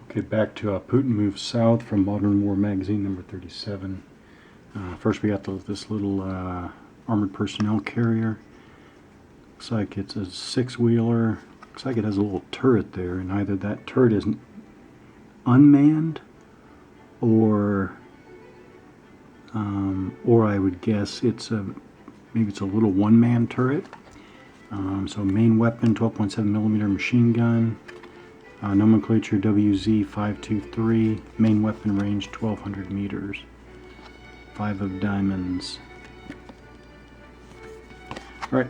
Okay, back to Putin Moves South from Modern War Magazine, number 37. First we got this little armored personnel carrier. Looks like it's a six-wheeler. Looks like it has a little turret there, and either that turret is unmanned or I would guess maybe it's a little one-man turret. So main weapon, 12.7 millimeter machine gun. Nomenclature WZ523. Main weapon range 1200 meters. 5 of diamonds. Alright.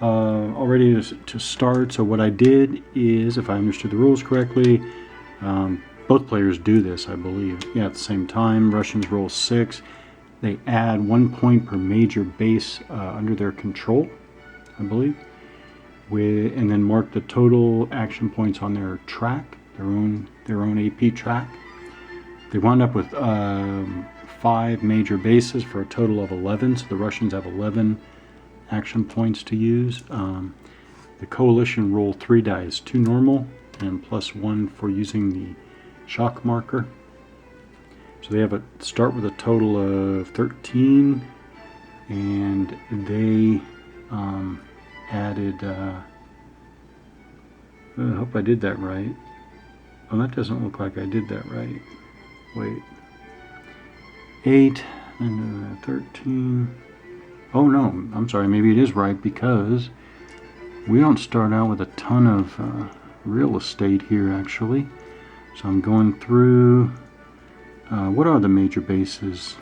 All ready to start. So what I did is, if I understood the rules correctly, both players do this, I believe. Yeah, at the same time. Russians roll 6. They add 1 point per major base under their control, I believe. And then mark the total action points on their track, their own AP track. They wound up with 5 major bases for a total of 11, so the Russians have 11 action points to use. The coalition rolled 3 dice, 2 normal and +1 for using the shock marker. So they have start with a total of 13, and they added, I hope I did that right. Oh, that doesn't look like I did that right. Wait. 8 and 13. Oh no, I'm sorry, maybe it is right, because we don't start out with a ton of real estate here, actually. So I'm going through, what are the major bases?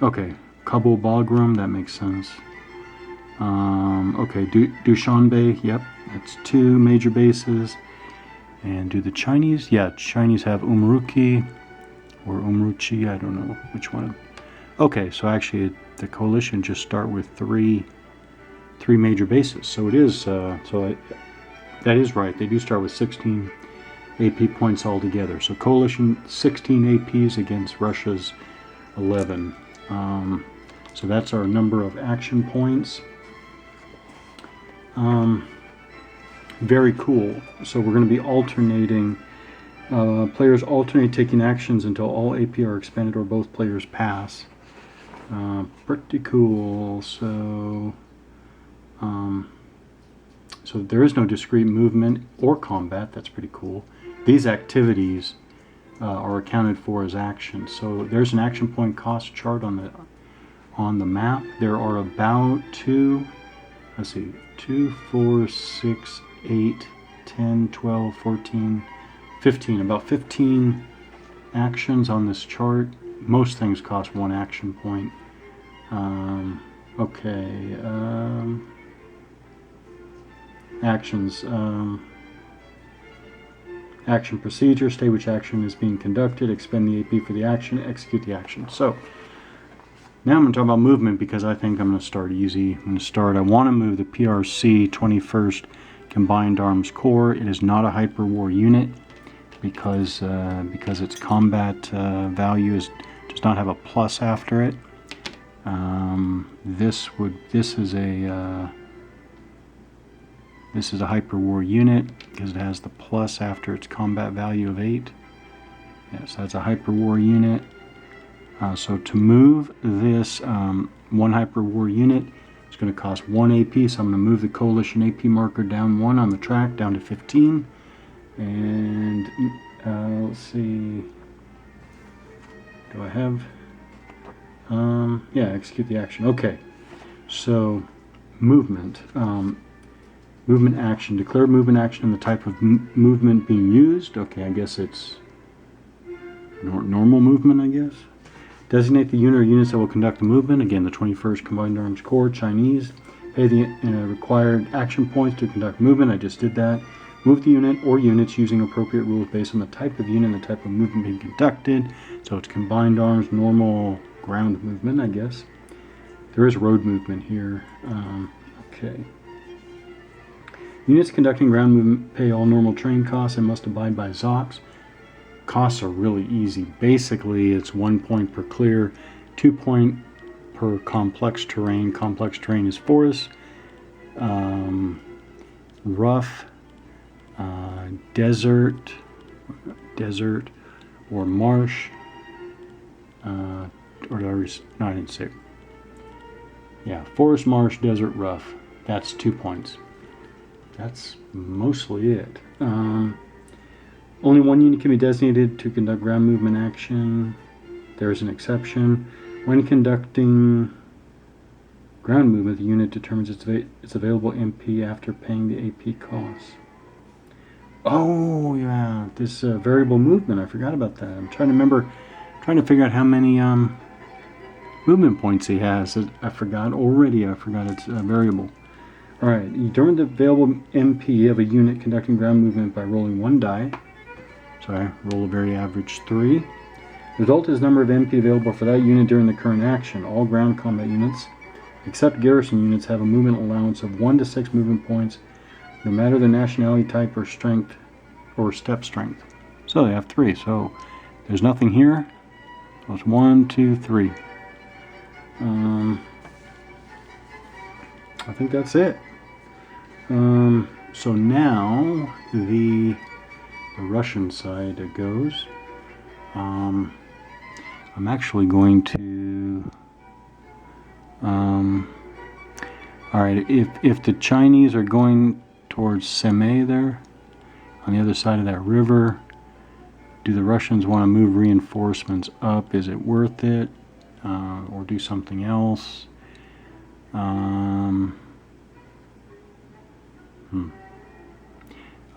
Okay, Kabul Bagram, that makes sense. Okay, Dushanbe, yep, that's 2 major bases. And do the Chinese? Yeah, Chinese have Umruki or Umruchi, I don't know which one. Okay, so actually the coalition just start with three major bases. So it is, that is right. They do start with 16 AP points altogether. So coalition 16 APs against Russia's 11. So that's our number of action points. Very cool. So we're going to be alternating. Players alternate taking actions until all AP are expended or both players pass. Pretty cool. So there is no discrete movement or combat. That's pretty cool. These activities are accounted for as actions. So there's an action point cost chart on the map. There are about 2, 4, 6, 8, 10, 12, 14, 15. About 15 actions on this chart. Most things cost 1 action point. Okay. Actions. Action procedure. State which action is being conducted. Expend the AP for the action. Execute the action. So now I'm going to talk about movement, because I think I'm going to start easy. I want to move the PRC 21st Combined Arms Corps. It is not a hyper war unit because its combat value does not have a plus after it. This is a hyper war unit because it has the plus after its combat value of 8. Yes, that's a hyper war unit. So to move this 1 hyper war unit, it's going to cost 1 AP. So I'm going to move the coalition AP marker down 1 on the track, down to 15. And let's see. Do I have? Yeah, execute the action. Okay. So movement. Movement action. Declare movement action and the type of movement being used. Okay, I guess it's normal movement, I guess. Designate the unit or units that will conduct the movement. Again, the 21st Combined Arms Corps, Chinese. Pay the required action points to conduct movement. I just did that. Move the unit or units using appropriate rules based on the type of unit and the type of movement being conducted. So it's Combined Arms, normal ground movement, I guess. There is road movement here. Okay. Units conducting ground movement pay all normal train costs and must abide by ZOCs. Costs are really easy. Basically, it's 1 point per clear, 2 point per complex terrain. Complex terrain is forest, rough, desert, or marsh. Or did no, I didn't say. Yeah, forest, marsh, desert, rough. That's 2 points. That's mostly it. Only one unit can be designated to conduct ground movement action. There is an exception. When conducting ground movement, the unit determines its available MP after paying the AP costs. Oh, yeah, this variable movement. I forgot about that. I'm trying to figure out how many movement points he has. I forgot it's a variable. All right, you determine the available MP of a unit conducting ground movement by rolling 1 die. So I roll a very average 3. The result is number of MP available for that unit during the current action. All ground combat units, except garrison units, have a movement allowance of 1 to 6 movement points, no matter their nationality, type, or strength, or step strength. So they have 3. So there's nothing here. So it's 1, 2, 3. I think that's it. So now the Russian side goes. I'm actually going to. All right, if the Chinese are going towards Semei there, on the other side of that river, do the Russians want to move reinforcements up? Is it worth it, or do something else?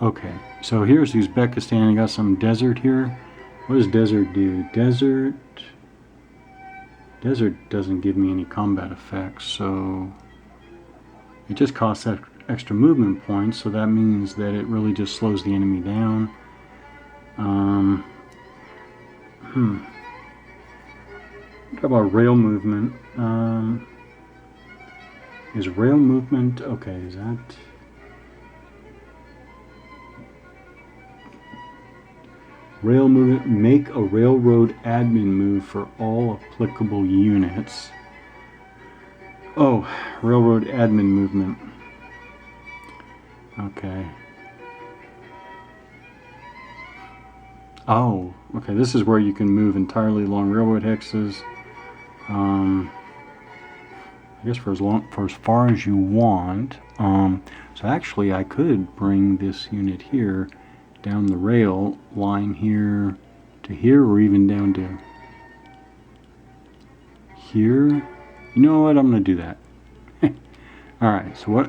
Okay, so here's Uzbekistan. I got some desert here. What does desert do? Desert doesn't give me any combat effects, so it just costs extra movement points, so that means that it really just slows the enemy down. What about rail movement? Is rail movement, okay, is that... Rail movement, make a railroad admin move for all applicable units. Oh, railroad admin movement. Okay. Oh, okay, this is where you can move entirely along railroad hexes. I guess for as far as you want. So actually I could bring this unit here down the rail line here to here, or even down to here. You know what? I'm going to do that. Alright, so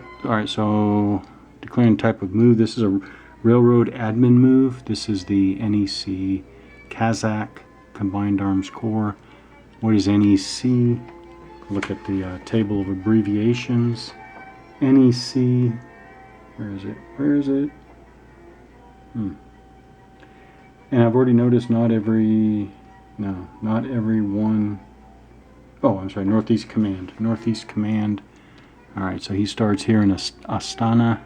declaring type of move. This is a railroad admin move. This is the NEC Kazakh Combined Arms Corps. What is NEC? Look at the table of abbreviations. NEC. Where is it? And I've already noticed not every one. Oh, I'm sorry, Northeast Command. Alright, so he starts here in Astana.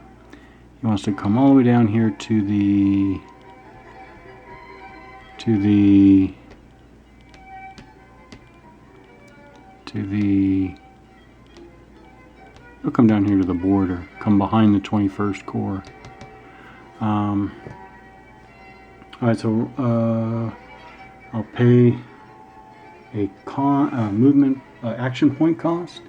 He wants to come all the way down here to the he'll come down here to the border, come behind the 21st Corps. Alright, so I'll pay a movement action point cost.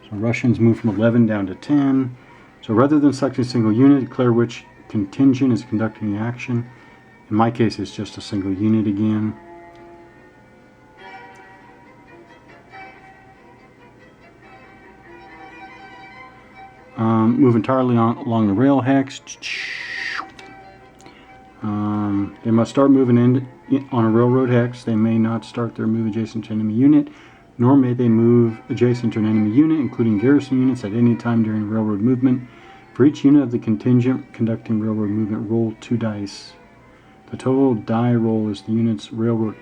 So Russians move from 11 down to 10. So rather than selecting a single unit, declare which contingent is conducting the action. In my case, it's just a single unit again. Move entirely along the rail hex. They must start moving on a railroad hex. They may not start their move adjacent to an enemy unit, nor may they move adjacent to an enemy unit, including garrison units, at any time during railroad movement. For each unit of the contingent conducting railroad movement, roll 2 dice. The total die roll is the unit's railroad...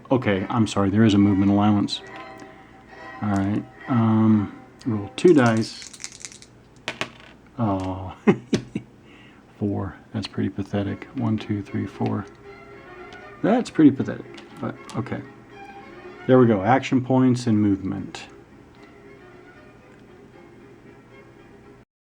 Okay, I'm sorry, there is a movement allowance. Alright, roll 2 dice. Oh, 4. That's pretty pathetic. 1, 2, 3, 4. That's pretty pathetic, but okay. There we go, action points and movement.